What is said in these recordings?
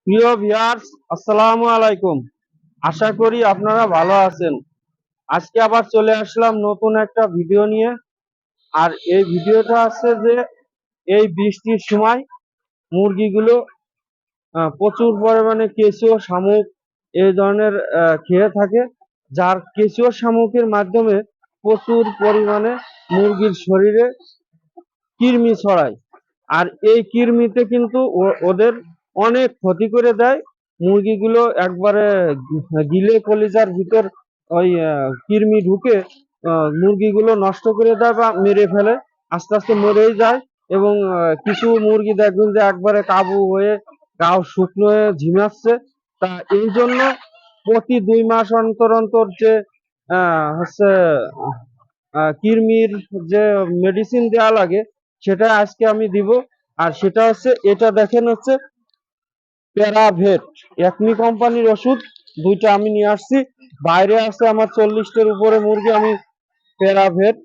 প্রিয় ভিউয়ার্স, আসসালামু আলাইকুম। আশা করি আপনারা ভালো আছেন। আজকে আবার চলে আসলাম নতুন একটা ভিডিও নিয়ে। আর এই ভিডিওটা আছে যে এই বৃষ্টির সময় মুরগিগুলো প্রচুর পরিমাণে কেঁচো শামুক এই ধরনের খেয়ে থাকে, যার কেঁচো শামুকের মাধ্যমে প্রচুর পরিমাণে মুরগির শরীরে কৃমি ছড়ায়। আর এই কৃমিতে কিন্তু ওদের অনেক ক্ষতি করে দেয়। মুরগিগুলো একবারে গিলে কলিজার ভিতর ওই কৃমি ঢুকে মুরগিগুলো নষ্ট করে দেয় বা মেরে ফেলে, আস্তে আস্তে মরেই যায়। এবং কিছু মুরগি দেখবেন যে একবারে কাবু হয়ে গাও শুকনো হয়ে ঝিমাচ্ছে। তা এই জন্য প্রতি 2 মাস অন্তর অন্তর যে হচ্ছে কৃমির যে মেডিসিন দেওয়া লাগে সেটা আজকে আমি দিব। আর সেটা হচ্ছে, এটা দেখেন হচ্ছে প্যারাভেট একমি কোম্পানির ওষুধ। দুইটা আমি নিয়ে আসছি, বাইরে আছে আমার 40টার উপরে মুরগি। আমি প্যারাভেট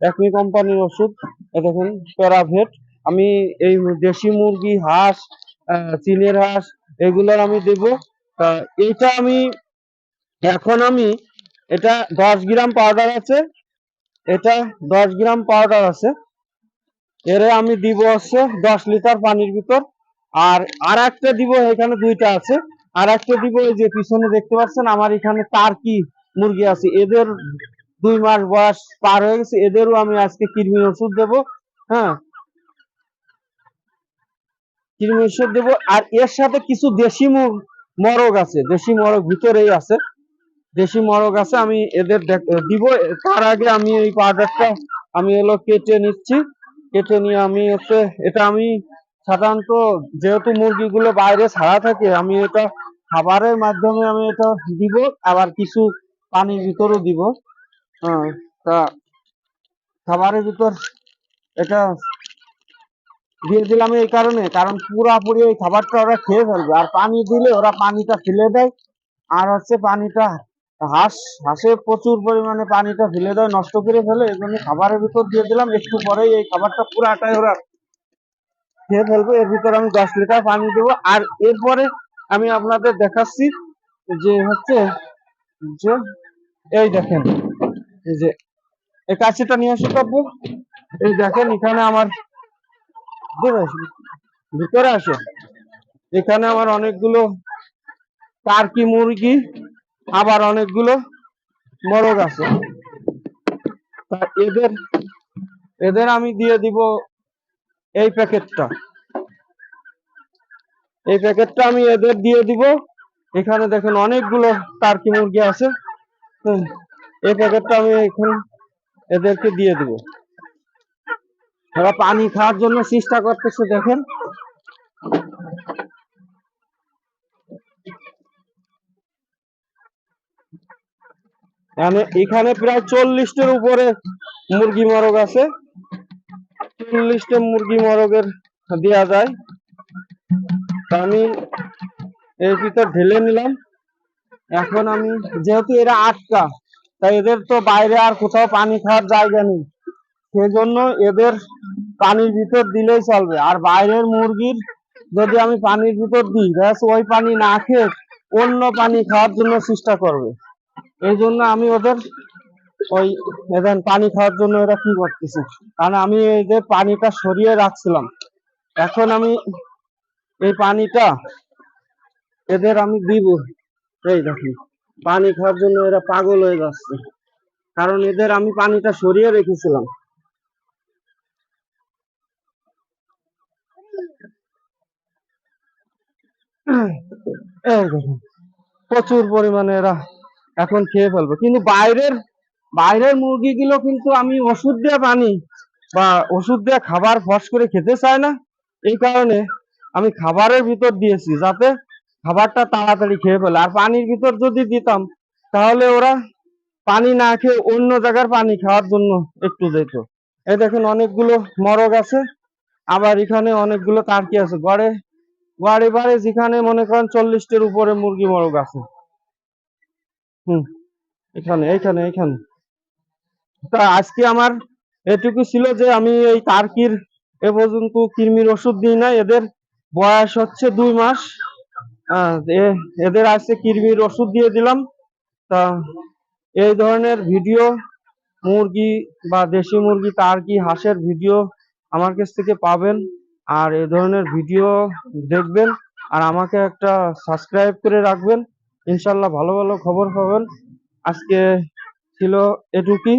একমি কোম্পানির ওষুধ, এ দেখুন প্যারাভেট। আমি এই দেশি মুরগি, হাঁস, চীনের হাঁস এগুলোর আমি দেব। তা এইটা আমি এখন আমি এটা 10 গ্রাম পাউডার আছে, এটা 10 গ্রাম পাউডার আছে। এরে আমি দিব হচ্ছে 10 লিটার পানির ভিতর। আর একটা দিব, এখানে দুইটা আছে। আর একটা দিব, এই যে পিছনে দেখতে পাচ্ছেন আমার এখানে টার্কি মুরগি আছে, এদের 2 মাস বয়স পার হয়ে গেছে, এদেরও আমি আজকে কৃমির ওষুধ দেব। হ্যাঁ, কৃমির ওষুধ দেব। আর এর সাথে কিছু দেশি মরগ আছে, দেশি মরগ ভিতরেই আছে, দেশি মরগ আছে, আমি এদের দিব। তার আগে আমি এই পাউডারটা আমি কেটে নিচ্ছি। কেটে নিয়ে আমি হচ্ছে এটা আমি সাধারণত, যেহেতু মুরগিগুলো বাইরে ছাড়া থাকে, আমি এটা খাবারের মাধ্যমে আমি এটা দিব, আবার কিছু পানির ভিতরও দিব। হ্যাঁ, তা খাবারের ভিতর এটা দিয়ে দিলাম এই কারণে, কারণ পুরাপুরি ওই খাবারটা ওরা খেয়ে ফেলবে। আর পানি দিলে ওরা পানিটা ফেলে দেয়। আর হচ্ছে পানিটা হাঁসে প্রচুর পরিমাণে পানিটা ফেলে দেয়, নষ্ট করে ফেলে। এই জন্য খাবারের ভিতর দিয়ে দিলাম, একটু পরেই এই খাবারটা পুরাটাই ওরা খেয়ে ফেলবে। এর ভিতর আমি 10 লিটার পানি দেবো। আর এরপরে আমি আপনাদের দেখাচ্ছি যে হচ্ছে যে এই দেখেন, এই যে এই কাছিটা নিয়ে আসতে পারবো। এই দেখেন এখানে আমার ভিতরে আসে, এখানে আমার অনেকগুলো টার্কি মুরগি, আবার অনেকগুলো মরগ আছে। তা এদের এদের আমি দিয়ে দিব এই প্যাকেটটা, এই প্যাকেটটা আমি এদের দিয়ে দিব। এখানে দেখেন অনেকগুলো টার্কি মুরগি আছে। এই প্যাকেটটা আমি এখন এদেরকে দিয়ে দিব। এরা পানি খাওয়ার জন্য চেষ্টা করতেছে, দেখেন। এখানে প্রায় 40টার উপরে মুরগি মরগ আছে। 40টা মুরগি মরগের দেওয়া যায়। আমি এর ভিতর ঢেলে নিলাম। এখন আমি, যেহেতু এরা আটকা, তাই এদের তো বাইরে আর কোথাও পানি খাওয়ার জায়গা নেই, সেজন্য এদের পানির ভিতর দিলেই চলবে। আর বাইরের মুরগির যদি আমি পানির ভিতর দিই, ওই পানি না খেয়ে অন্য পানি খাওয়ার জন্য চেষ্টা করবে। এই জন্য আমি ওদের ওই এদের পানি খাওয়ার জন্য এরা কি করতেছে, কারণ আমি এদের পানিটা সরিয়ে রাখছিলাম। এখন আমি এই পানিটা এদের আমি দিব। এই দেখুন, পানি খাওয়ার জন্য এরা পাগল হয়ে যাচ্ছে, কারণ এদের আমি পানিটা সরিয়ে রেখেছিলাম। এই দেখুন, প্রচুর পরিমাণে এরা এখন খেয়ে ফেলবে। কিন্তু বাইরের বাইরের মুরগিগুলো কিন্তু আমি ওষুধ দিয়ে পানি বা ওষুধ দিয়ে খাবার ফস করে খেতে চায় না। এই কারণে আমি খাবারের ভিতর দিয়েছি, যাতে খাবারটা তাড়াতাড়ি খেয়ে ফেলে। আর পানির ভিতর যদি দিতাম, তাহলে ওরা পানি না খেয়ে অন্য জায়গার পানি খাওয়ার জন্য একটু যেত। এই দেখেন অনেকগুলো মরগ আছে, আবার এখানে অনেকগুলো টার্কি আছে। গড়ে বাড়ি বাড়ি যেখানে মনে করেন 40টার উপরে মুরগি মরগ আছে। এখানে এইখানে এইখানে তা আজকে আমার এটুকু ছিল যে আমি এই টার্কির এ পর্যন্ত কৃমির ওষুধ দিই না। এদের বয়স হচ্ছে 2 মাস। এদের আজকে কৃমির ওষুধ দিয়ে দিলাম। তা এই ধরনের ভিডিও মুরগি বা দেশি মুরগি, টার্কি, হাঁসের ভিডিও আমার কাছ থেকে পাবেন। আর এই ধরনের ভিডিও দেখবেন আর আমাকে একটা সাবস্ক্রাইব করে রাখবেন। ইনশাল্লাহ ভালো ভালো খবর পাবেন। আজকে ছিল এটুকুই।